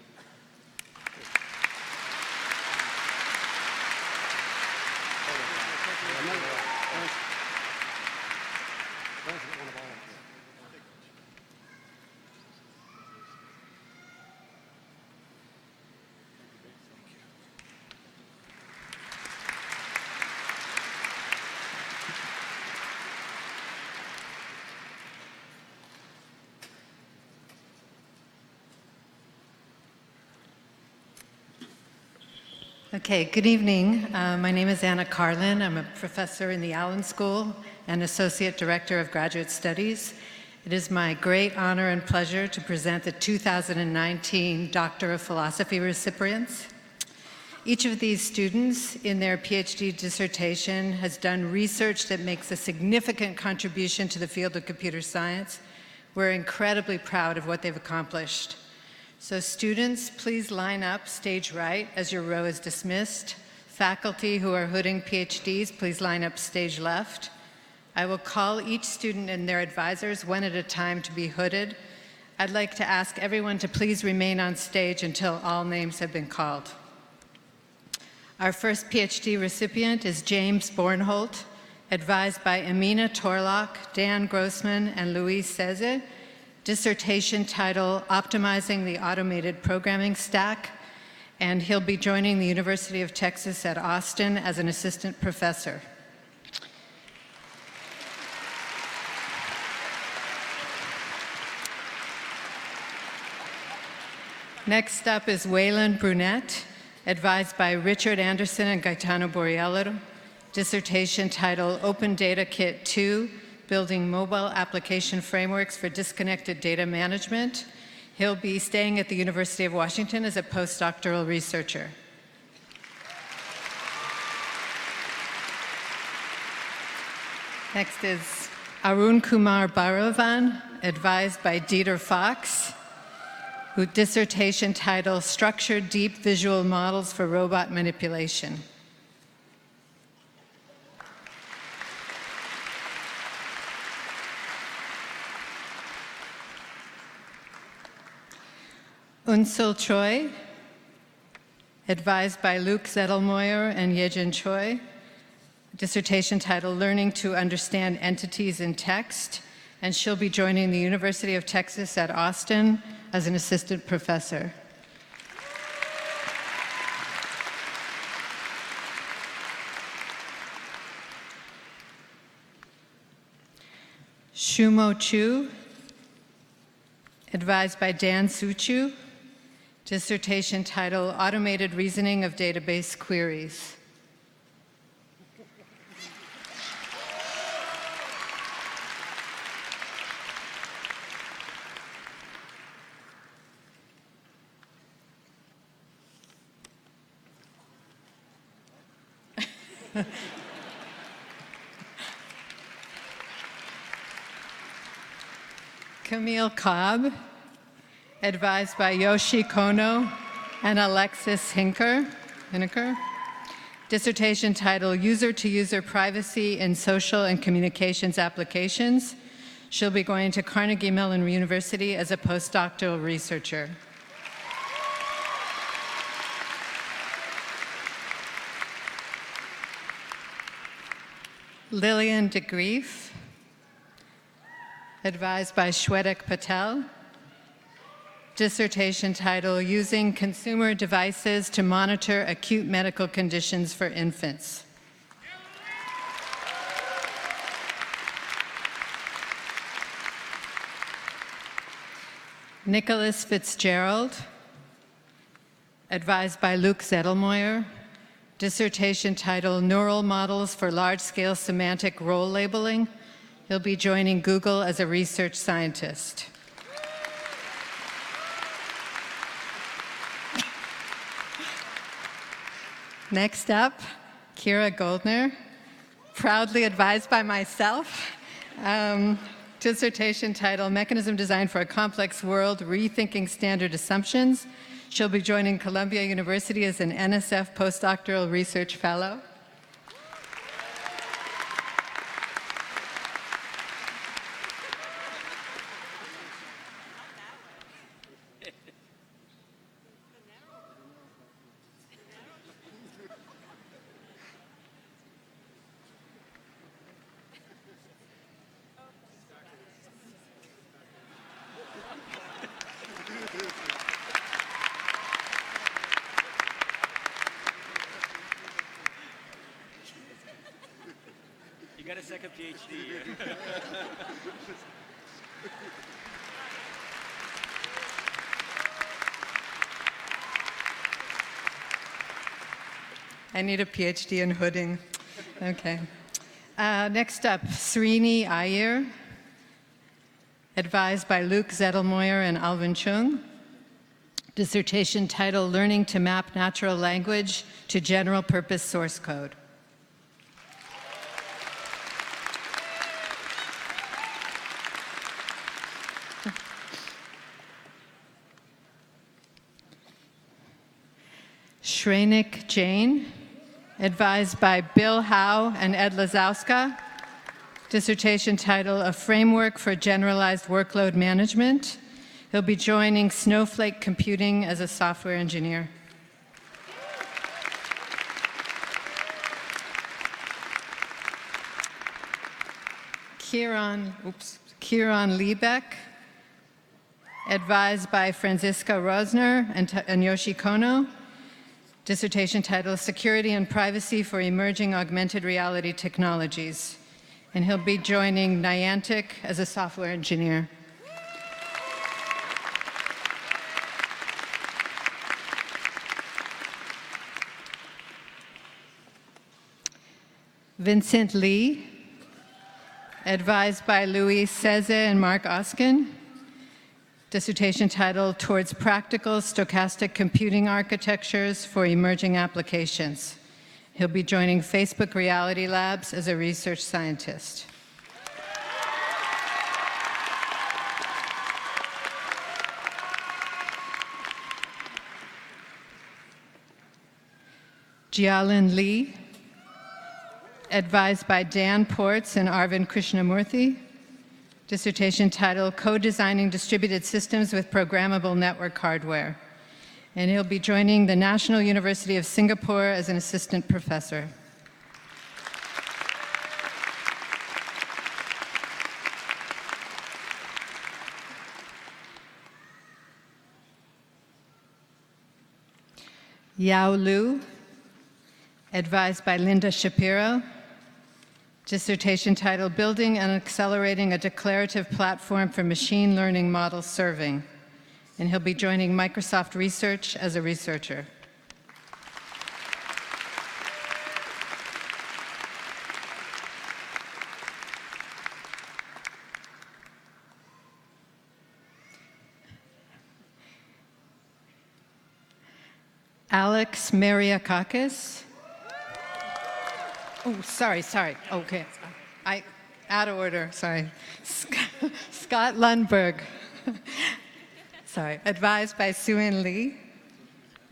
Okay, good evening. My name is Anna Carlin. I'm a professor in the Allen School and Associate Director of Graduate Studies. It is my great honor and pleasure to present the 2019 Doctor of Philosophy recipients. Each of these students in their PhD dissertation has done research that makes a significant contribution to the field of computer science. We're incredibly proud of what they've accomplished. So students, please line up stage right as your row is dismissed. Faculty who are hooding PhDs, please line up stage left. I will call each student and their advisors one at a time to be hooded. I'd like to ask everyone to please remain on stage until all names have been called. Our first PhD recipient is James Bourne Holt, advised by Amina Torlock, Dan Grossman, and Louise Seze. Dissertation title, Optimizing the Automated Programming Stack, and he'll be joining the University of Texas at Austin as an assistant professor. Next up is Waylon Brunette, advised by Richard Anderson and Gaetano Borriello. Dissertation title, Open Data Kit 2, Building Mobile Application Frameworks for Disconnected Data Management. He'll be staying at the University of Washington as a postdoctoral researcher. Next is Arun Kumar Bharavan, advised by Dieter Fox, whose dissertation title, Structured Deep Visual Models for Robot Manipulation. Unsil Choi, advised by Luke Zettelmoyer and Yejin Choi, dissertation title, Learning to Understand Entities in Text, and she'll be joining the University of Texas at Austin as an assistant professor. Shumo Chu, advised by Dan Suchu, dissertation title, Automated Reasoning of Database Queries. Camille Cobb, advised by Yoshi Kono and Alexis Hineker. Dissertation title, User-to-User Privacy in Social and Communications Applications. She'll be going to Carnegie Mellon University as a postdoctoral researcher. Lillian de Grief, advised by Shwetak Patel. Dissertation title, Using Consumer Devices to Monitor Acute Medical Conditions for Infants. Nicholas Fitzgerald, advised by Luke Zettelmoyer. Dissertation title, Neural Models for Large-Scale Semantic Role Labeling. He'll be joining Google as a research scientist. Next up, Kira Goldner, proudly advised by myself. Dissertation title, Mechanism Designed for a Complex World, Rethinking Standard Assumptions. She'll be joining Columbia University as an NSF postdoctoral research fellow. You got a second PhD. I need a PhD in hooding. Okay. Next up, Sweeney Iyer, advised by Luke Zettelmoyer and Alvin Chung. Dissertation title, Learning to Map Natural Language to General Purpose Source Code. Shrenik Jain, advised by Bill Howe and Ed Lazowska. Dissertation title, A Framework for Generalized Workload Management. He'll be joining Snowflake Computing as a software engineer. Kieran Liebeck, advised by Franziska Rosner and Yoshi Kono. Dissertation title, Security and Privacy for Emerging Augmented Reality Technologies. And he'll be joining Niantic as a software engineer. Vincent Lee, advised by Louis Seze and Mark Oskin. dissertation titled Towards Practical Stochastic Computing Architectures for Emerging Applications. He'll be joining Facebook Reality Labs as a research scientist. Jialin Lee, advised by Dan Ports and Arvind Krishnamurthy, dissertation titled Co-Designing Distributed Systems with Programmable Network Hardware. And he'll be joining the National University of Singapore as an assistant professor. Yao Lu, advised by Linda Shapiro, dissertation titled Building and Accelerating a Declarative Platform for Machine Learning Model Serving. And he'll be joining Microsoft Research as a researcher. Alex Mariakakis. Oh, sorry. Okay. Out of order, sorry. Scott Lundberg. Sorry. Advised by Suen Lee.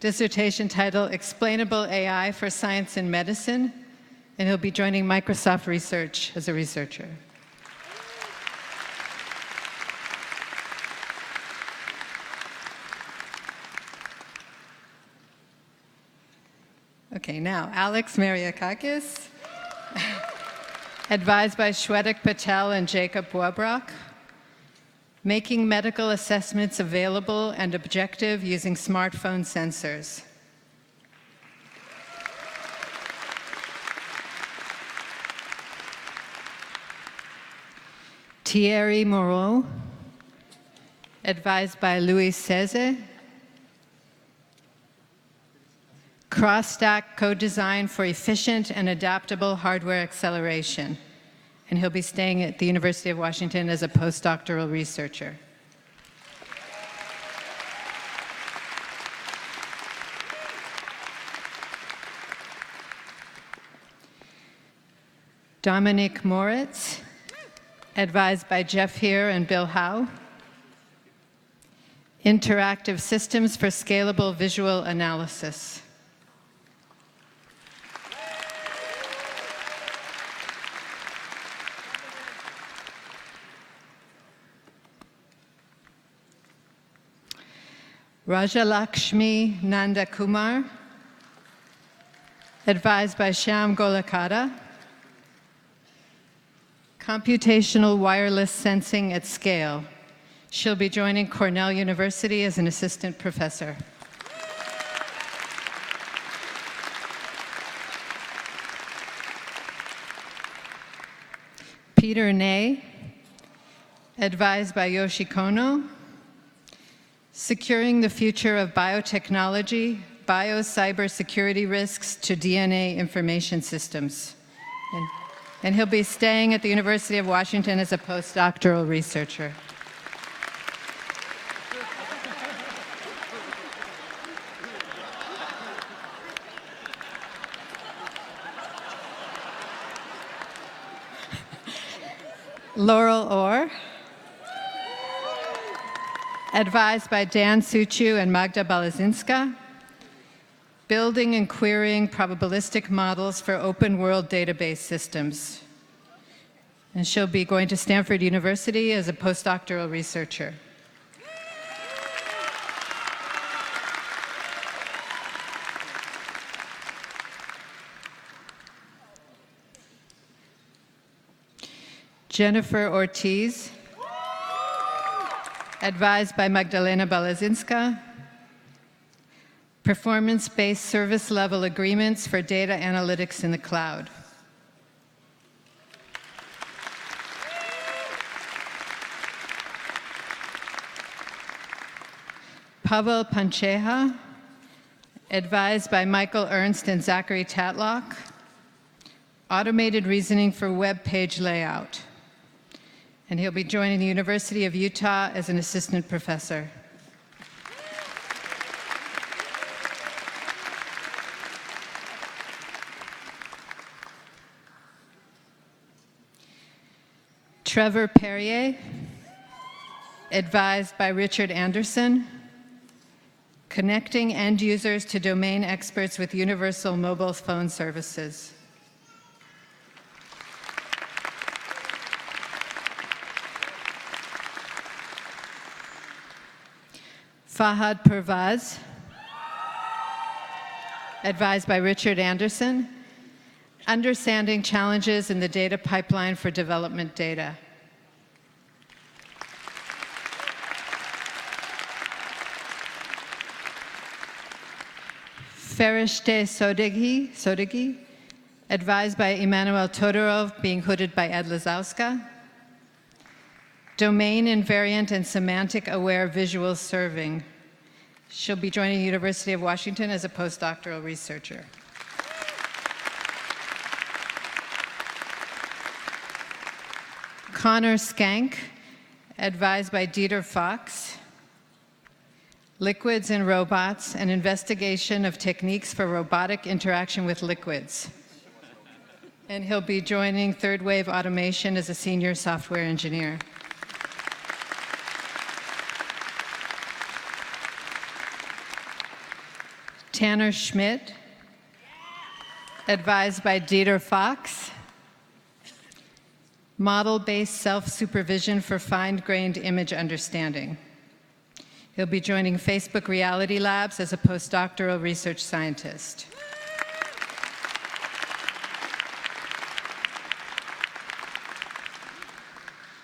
Dissertation title, Explainable AI for Science and Medicine. And he'll be joining Microsoft Research as a researcher. Okay, now, Alex Mariakakis, advised by Shwetak Patel and Jacob Wabrock, making medical assessments available and objective using smartphone sensors. Thierry Moreau, advised by Louis Ceze, cross-stack co-design for efficient and adaptable hardware acceleration. And he'll be staying at the University of Washington as a postdoctoral researcher. Dominic Moritz, advised by Jeff Heer and Bill Howe. Interactive systems for scalable visual analysis. Rajalakshmi Nandakumar, advised by Shyam Golakada. Computational wireless sensing at scale. She'll be joining Cornell University as an assistant professor. Peter Ney, advised by Yoshi Kono. Securing the future of biotechnology, bio-cybersecurity risks to DNA information systems. And he'll be staying at the University of Washington as a postdoctoral researcher. Laurel Orr, advised by Dan Suchu and Magda Balazinska, building and querying probabilistic models for open world database systems. And she'll be going to Stanford University as a postdoctoral researcher. Jennifer Ortiz, advised by Magdalena Balazinska, performance-based service level agreements for data analytics in the cloud. Pavel Pancheha, advised by Michael Ernst and Zachary Tatlock, automated reasoning for web page layout. And he'll be joining the University of Utah as an assistant professor. Trevor Perrier, advised by Richard Anderson, connecting end users to domain experts with universal mobile phone services. Fahad Pervaz, advised by Richard Anderson, understanding challenges in the data pipeline for development data. Ferishte Sodegi, advised by Emmanuel Todorov, being hooded by Ed Lazowska. Domain invariant and semantic aware visual serving. She'll be joining the University of Washington as a postdoctoral researcher. Connor Skank, advised by Dieter Fox. Liquids and robots, an investigation of techniques for robotic interaction with liquids. And he'll be joining Third Wave Automation as a senior software engineer. Tanner Schmidt, advised by Dieter Fox. Model-based self-supervision for fine-grained image understanding. He'll be joining Facebook Reality Labs as a postdoctoral research scientist.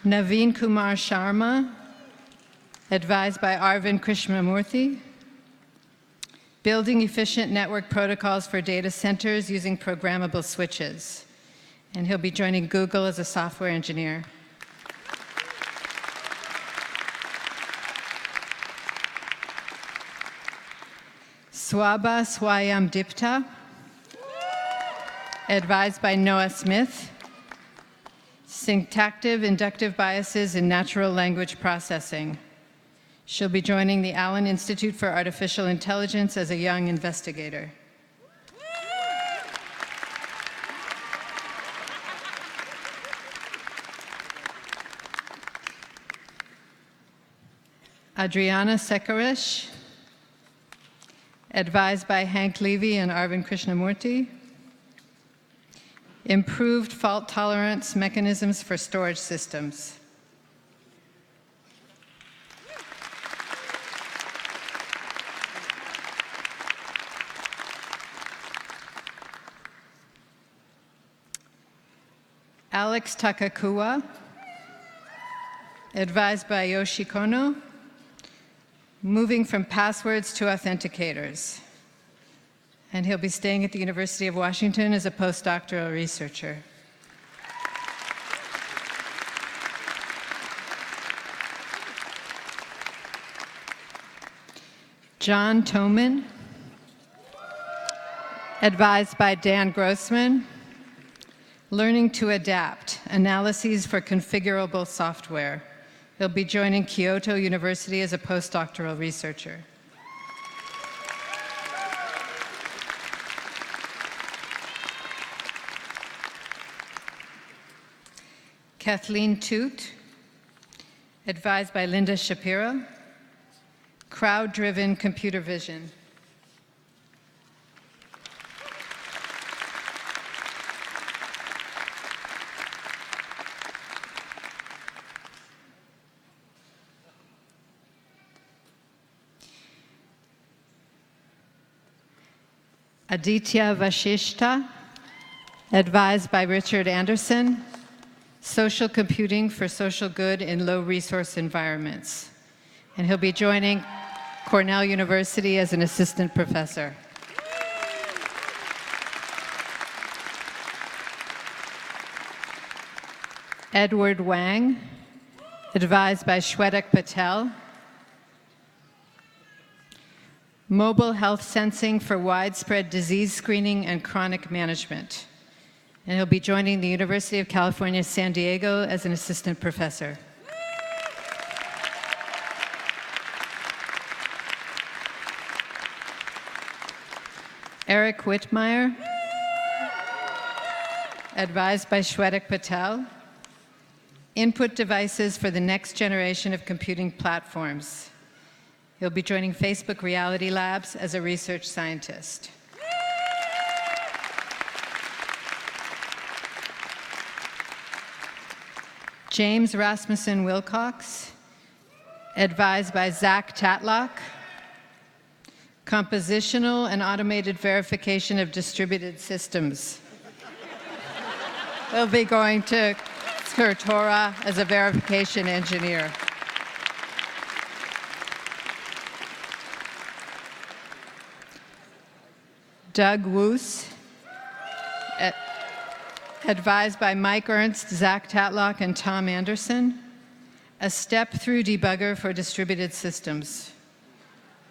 Naveen Kumar Sharma, advised by Arvind Krishnamurthy. Building efficient network protocols for data centers using programmable switches. And he'll be joining Google as a software engineer. Swaba Swayam Dipta, advised by Noah Smith. Syntactive inductive biases in natural language processing. She'll be joining the Allen Institute for Artificial Intelligence as a young investigator. Adriana Sekaresh, advised by Hank Levy and Arvind Krishnamurthy. Improved fault tolerance mechanisms for storage systems. Alex Takakua, advised by Yoshi Kono. Moving from passwords to authenticators. And he'll be staying at the University of Washington as a postdoctoral researcher. John Toman, advised by Dan Grossman. Learning to adapt, analyses for configurable software. He'll be joining Kyoto University as a postdoctoral researcher. Kathleen Toot, advised by Linda Shapiro. Crowd-driven computer vision. Aditya Vashishta, advised by Richard Anderson, social computing for social good in low-resource environments. And he'll be joining Cornell University as an assistant professor. Edward Wang, advised by Shwetak Patel. Mobile health sensing for widespread disease screening and chronic management. and he'll be joining the University of California, San Diego as an assistant professor. Eric Whitmire, advised by Shwetak Patel, input devices for the next generation of computing platforms. He'll be joining Facebook Reality Labs as a research scientist. James Rasmussen Wilcox, advised by Zach Tatlock, compositional and automated verification of distributed systems. He'll be going to Kurtora as a verification engineer. Doug Woos, advised by Mike Ernst, Zach Tatlock, and Tom Anderson, a step-through debugger for distributed systems.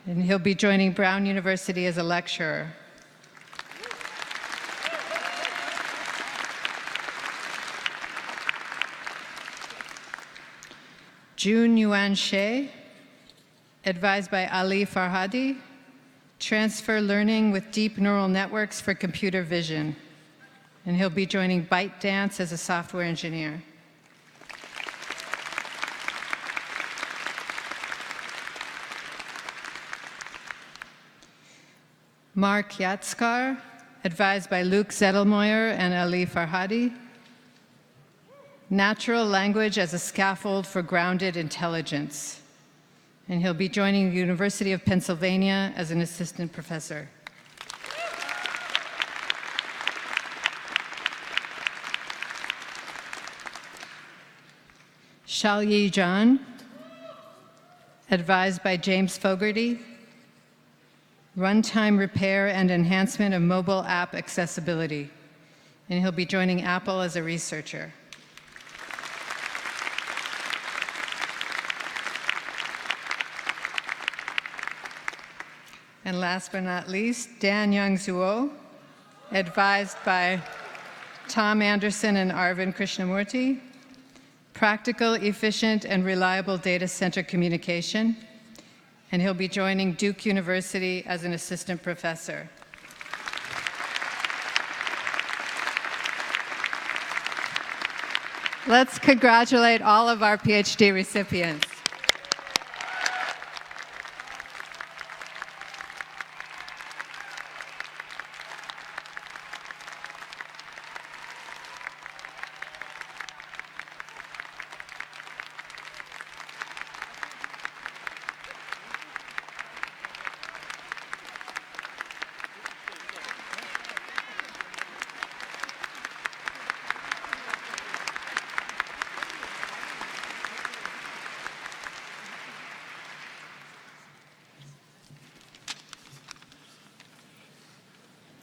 And he'll be joining Brown University as a lecturer. June Yuan Shea, advised by Ali Farhadi, transfer learning with deep neural networks for computer vision. And he'll be joining ByteDance as a software engineer. Mark Yatskar, advised by Luke Zettelmoyer and Ali Farhadi, natural language as a scaffold for grounded intelligence. And he'll be joining the University of Pennsylvania as an assistant professor. Shalyi John, advised by James Fogarty, runtime repair and enhancement of mobile app accessibility. And he'll be joining Apple as a researcher. And last but not least, Dan Young-Zuo, advised by Tom Anderson and Arvind Krishnamurti, practical, efficient, and reliable data center communication. And he'll be joining Duke University as an assistant professor. Let's congratulate all of our PhD recipients.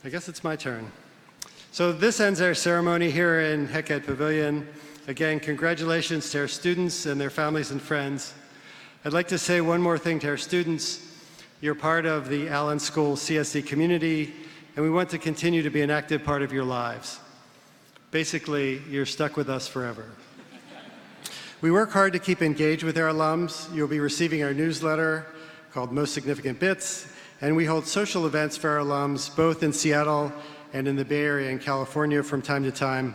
I guess it's my turn. So this ends our ceremony here in Hecate Pavilion. Again, congratulations to our students and their families and friends. I'd like to say one more thing to our students. You're part of the Allen School CSE community, and we want to continue to be an active part of your lives. Basically, you're stuck with us forever. We work hard to keep engaged with our alums. You'll be receiving our newsletter called Most Significant Bits, and we hold social events for our alums, both in Seattle and in the Bay Area and California from time to time,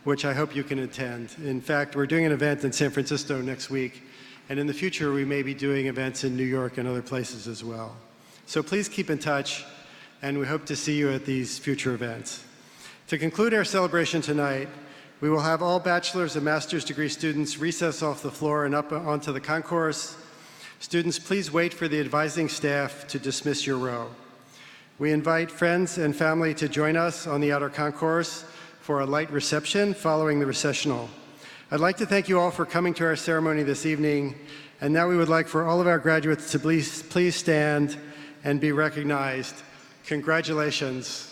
which I hope you can attend. In fact, we're doing an event in San Francisco next week, and in the future, we may be doing events in New York and other places as well. So please keep in touch, and we hope to see you at these future events. To conclude our celebration tonight, we will have all bachelor's and master's degree students recess off the floor and up onto the concourse. Students, please wait for the advising staff to dismiss your row. We invite friends and family to join us on the outer concourse for a light reception following the recessional. I'd like to thank you all for coming to our ceremony this evening, and now we would like for all of our graduates to please stand and be recognized. Congratulations.